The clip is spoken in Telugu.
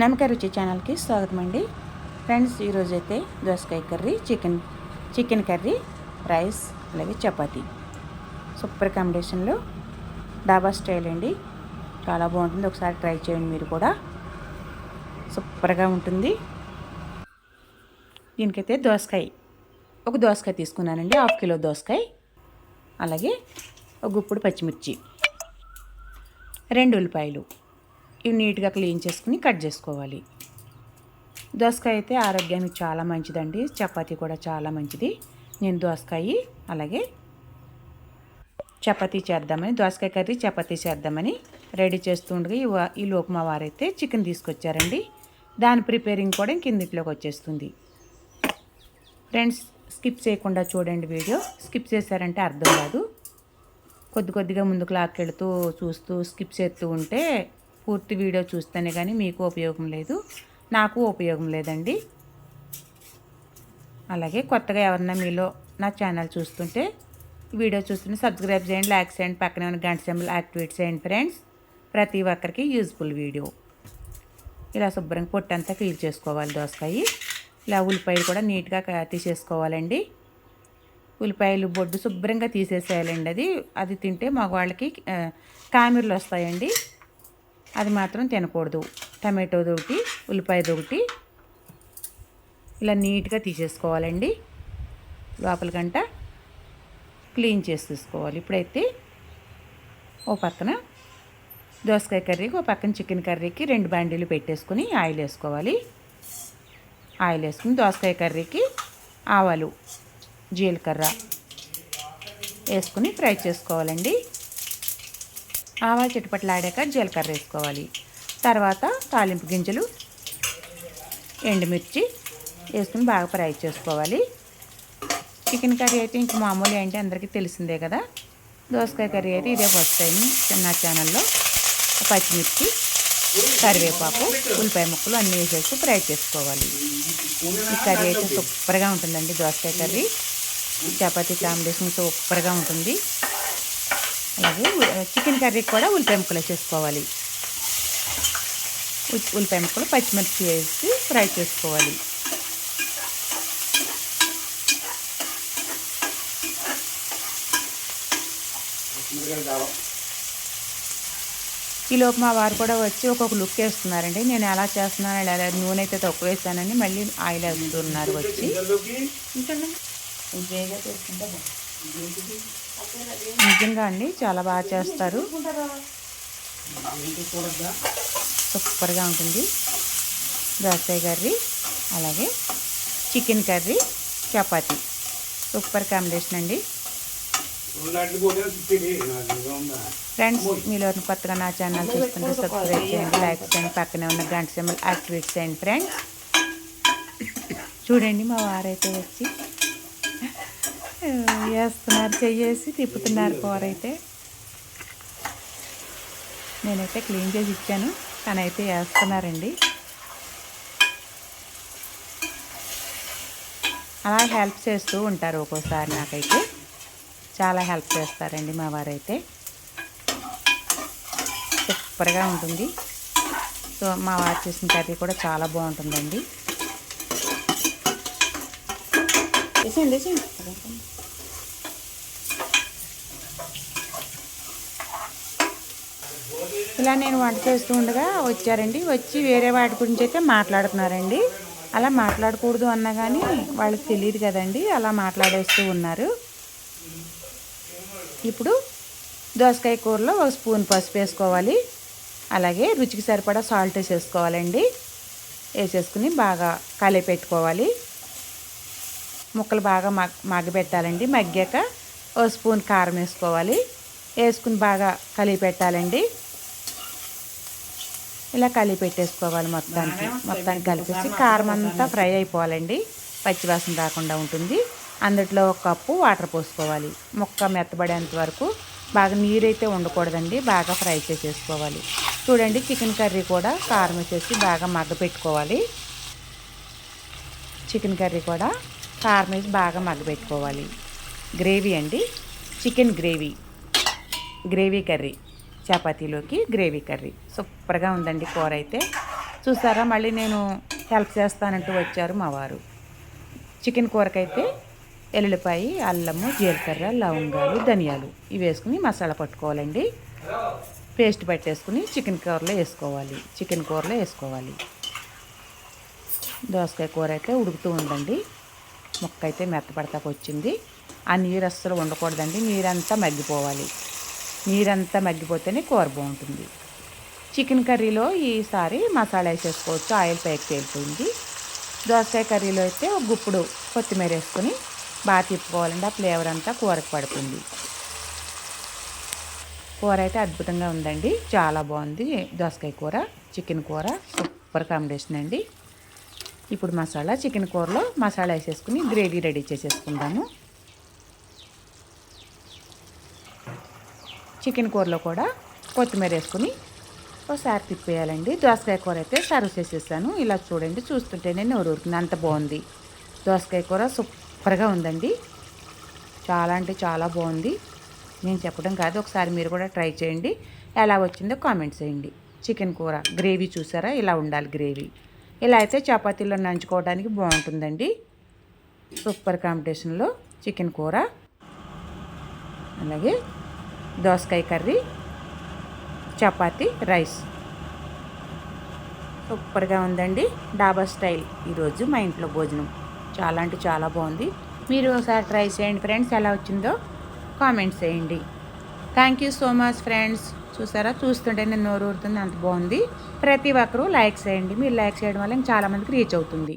నమ్మక రుచి ఛానల్కి స్వాగతం అండి. ఫ్రెండ్స్, ఈరోజైతే దోసకాయ కర్రీ, చికెన్ కర్రీ, రైస్, అలాగే చపాతీ సూపర్ కాంబినేషన్లో డాబా స్టైల్ అండి. చాలా బాగుంటుంది. ఒకసారి ట్రై చేయండి, మీరు కూడా సూపర్గా ఉంటుంది. దీనికైతే ఒక దోసకాయ తీసుకున్నానండి, 1/2 కిలో దోసకాయ, అలాగే ఒక గుప్పుడు పచ్చిమిర్చి, 2 ఉల్లిపాయలు. ఇవి నీట్గా క్లీన్ చేసుకుని కట్ చేసుకోవాలి. దోసకాయ అయితే ఆరోగ్యానికి చాలా మంచిదండి. చపాతీ కూడా చాలా మంచిది. నేను దోసకాయ అలాగే చపాతీ చేద్దామని, దోసకాయ కర్రీ చపాతీ చేద్దామని రెడీ చేస్తుండగా ఈ లోపు మా వారైతే చికెన్ తీసుకొచ్చారండి. దాని ప్రిపేరింగ్ కూడా కిందిట్లోకి వచ్చేస్తుంది. ఫ్రెండ్స్, స్కిప్ చేయకుండా చూడండి. వీడియో స్కిప్ చేశారంటే అర్థం కాదు. కొద్దిగా ముందుకు లాక్కెళ్తూ చూస్తూ స్కిప్ చేస్తూ ఉంటే పూర్తి వీడియో చూస్తేనే కానీ మీకు ఉపయోగం లేదు, నాకు ఉపయోగం లేదండి. అలాగే కొత్తగా ఎవరన్నా మీలో నా ఛానల్ చూస్తుంటే వీడియో చూస్తుంటే సబ్స్క్రైబ్ చేయండి, లైక్ చేయండి, పక్కనే ఉన్న గంట సింబల్ యాక్టివేట్ చేయండి. ఫ్రెండ్స్, ప్రతి ఒక్కరికి యూజ్ఫుల్ వీడియో. ఇలా శుభ్రంగా పొట్టంతా క్లీన్ చేసుకోవాలి దోసకాయ. ఇలా ఉల్లిపాయలు కూడా నీట్గా తీసేసుకోవాలండి. ఉల్లిపాయలు బొడ్డు శుభ్రంగా తీసేసేయాలండి. అది తింటే మగవాళ్ళకి కామెర్లు వస్తాయండి. అది మాత్రం తినకూడదు. టమాటోది ఒకటి, ఉల్లిపాయది ఒకటి ఇలా నీట్గా తీసేసుకోవాలండి. లోపలికంట క్లీన్ చేసి తీసుకోవాలి. ఇప్పుడైతే ఓ పక్కన దోసకాయ కర్రీకి, ఓ పక్కన చికెన్ కర్రీకి 2 బాండీలు పెట్టేసుకుని ఆయిల్ వేసుకోవాలి. ఆయిల్ వేసుకుని దోసకాయ కర్రీకి ఆవాలు, జీలకర్ర వేసుకుని ఫ్రై చేసుకోవాలండి. ఆవాలు చిటపట్లాడాక జీలకర్ర వేసుకోవాలి. తర్వాత తాలింపు గింజలు, ఎండుమిర్చి వేసుకుని బాగా ఫ్రై చేసుకోవాలి. చికెన్ కర్రీ అయితే ఇంక మామూలు ఏంటి అందరికీ తెలిసిందే కదా. దోసకాయ కర్రీ అయితే ఇదే ఫస్ట్ టైం నా ఛానల్లో. పచ్చిమిర్చి, కరివేపాకు, ఉల్లిపాయ ముక్కలు అన్నీ వేసేసి ఫ్రై చేసుకోవాలి. ఈ కర్రీ అయితే సూపర్గా ఉంటుందండి. దోసకాయ కర్రీ చపాతీ కాంబినేషన్ సూపర్గా ఉంటుంది. అలాగే చికెన్ కర్రీకి కూడా ఉల్లిపాయ ముక్కలు వేసేసుకోవాలి. ఉల్లిపాయ ముక్కలు, పచ్చిమిర్చి వేసి ఫ్రై చేసుకోవాలి. ఈలోపు మా వారు కూడా వచ్చి ఒక్కొక్క లుక్ వేస్తున్నారండి. నేను ఎలా చేస్తున్నాను, ఎలా నూనె అయితే తక్కువ వేస్తానని మళ్ళీ ఆయిల్ వేస్తున్నారు వచ్చి. నిజంగా అండి చాలా బాగా చేస్తారు. సూపర్గా ఉంటుంది దోసకాయ కర్రీ, అలాగే chicken curry, chapati super combination అండి. ఫ్రెండ్స్, మీలో కొత్తగా నా ఛానల్ చూస్తుంటే సబ్స్క్రైబ్ చేయండి, లైక్ చేయండి, పక్కనే ఉన్న గంట సింబల్ యాక్టివేట్ చేయండి. ఫ్రెండ్స్, చూడండి మా వారైతే వచ్చి వేస్తున్నారు, చెయ్యేసి తిప్పుతున్నారు. కూరైతే నేనైతే క్లీన్ చేసి ఇచ్చాను, తనైతే వేస్తున్నారండి. అలా హెల్ప్ చేస్తూ ఉంటారు ఒక్కోసారి. నాకైతే చాలా హెల్ప్ చేస్తారండి మా వారైతే. సూపర్గా ఉంటుంది. సో మా వారు చేసిన కర్రీ కూడా చాలా బాగుంటుందండి. ఇలా నేను వంట చేస్తూ ఉండగా వచ్చారండి. వచ్చి వేరే వాటి గురించి అయితే మాట్లాడుతున్నారండి. అలా మాట్లాడకూడదు అన్నా కానీ వాళ్ళకి తెలియదు కదండి, అలా మాట్లాడేస్తూ ఉన్నారు. ఇప్పుడు దోసకాయ కూరలో 1 స్పూన్ పసుపు వేసుకోవాలి. అలాగే రుచికి సరిపడా సాల్ట్ వేసేసుకోవాలండి. వేసేసుకుని బాగా కలిపెట్టుకోవాలి. ముక్కలు బాగా మగ్గబెట్టాలండి. మగ్గాక 1 స్పూన్ కారం వేసుకోవాలి. వేసుకుని బాగా కలిపెట్టాలండి. ఇలా కలిపెట్టేసుకోవాలి. మొత్తానికి కలిపేసి కారం అంతా ఫ్రై అయిపోవాలండి. పచ్చివాసన రాకుండా ఉంటుంది. అందులో 1 కప్పు వాటర్ పోసుకోవాలి. ముక్క మెత్తబడేంత వరకు. బాగా నీరైతే ఉండకూడదండి, బాగా ఫ్రై చేసేసుకోవాలి. చూడండి, చికెన్ కర్రీ కూడా కారం వేసేసి బాగా మగ్గపెట్టుకోవాలి. చికెన్ కర్రీ కూడా కారం వేసి బాగా మగ్గపెట్టుకోవాలి. గ్రేవీ అండి, చికెన్ గ్రేవీ. గ్రేవీ కర్రీ, చపాతీలోకి గ్రేవీ కర్రీ సూపర్గా ఉందండి కూర అయితే. చూసారా, మళ్ళీ నేను హెల్ప్ చేస్తానంటూ వచ్చారు మా వారు. చికెన్ కూరకైతే ఎల్లుల్లిపాయ, అల్లము, జీలకర్ర, లవంగాలు, ధనియాలు ఇవి వేసుకుని మసాలా పట్టుకోవాలండి. పేస్ట్ పట్టేసుకుని చికెన్ కూరలో వేసుకోవాలి. దోసకాయ కూర అయితే ఉడుకుతూ ఉందండి. ముక్క అయితే మెత్తపడతాకు వచ్చింది. ఆ నీరు అస్సలు ఉండకూడదండి, నీరంతా మగ్గిపోవాలి. నీరంతా మగ్గిపోతేనే కూర బాగుంటుంది. చికెన్ కర్రీలో ఈసారి మసాలా వేసేసుకోవచ్చు, ఆయిల్ పైకి తేలిపోయింది. దోసకాయ కర్రీలో అయితే ఒక గుప్పుడు కొత్తిమీర వేసుకొని బాగా తిప్పుకోవాలండి, ఆ ఫ్లేవర్ అంతా కూరకు పడుతుంది. కూర అయితే అద్భుతంగా ఉందండి, చాలా బాగుంది. దోసకాయ కూర, చికెన్ కూర సూపర్ కాంబినేషన్ అండి. ఇప్పుడు చికెన్ కూరలో మసాలా వేసేసుకుని గ్రేవీ రెడీ చేసేసుకుందాము. చికెన్ కూరలో కూడా కొత్తిమీర వేసుకుని ఒకసారి తిప్పేయాలండి. దోసకాయ కూర అయితే సర్వ్ చేసేసాను. ఇలా చూడండి, చూస్తుంటేనే నోరు ఊరుతుంది, అంత బాగుంది. దోసకాయ కూర సూపర్గా ఉందండి, చాలా అంటే చాలా బాగుంది. నేను చెప్పడం కాదు, ఒకసారి మీరు కూడా ట్రై చేయండి. ఎలా వచ్చిందో కామెంట్స్ చేయండి. చికెన్ కూర గ్రేవీ చూసారా, ఇలా ఉండాలి గ్రేవీ. ఇలా అయితే చపాతీలో నంచుకోవడానికి బాగుంటుందండి. సూపర్ కాంబినేషన్లో చికెన్ కూర, అలాగే దోసకాయ కర్రీ, చపాతీ, రైస్ సూపర్గా ఉందండి. డాబా స్టైల్ ఈరోజు మా ఇంట్లో భోజనం చాలా అంటే చాలా బాగుంది. మీరు ఒకసారి ట్రై చేయండి ఫ్రెండ్స్, ఎలా వచ్చిందో కామెంట్స్ చేయండి. Thank you so much friends. చూసారా, చూస్తుంటే నేను నోరు ఊరుతుంది, అంత బాగుంది. ప్రతి ఒక్కరూ లైక్ చేయండి. మీరు లైక్ చేయడం వల్ల చాలామందికి రీచ్ అవుతుంది.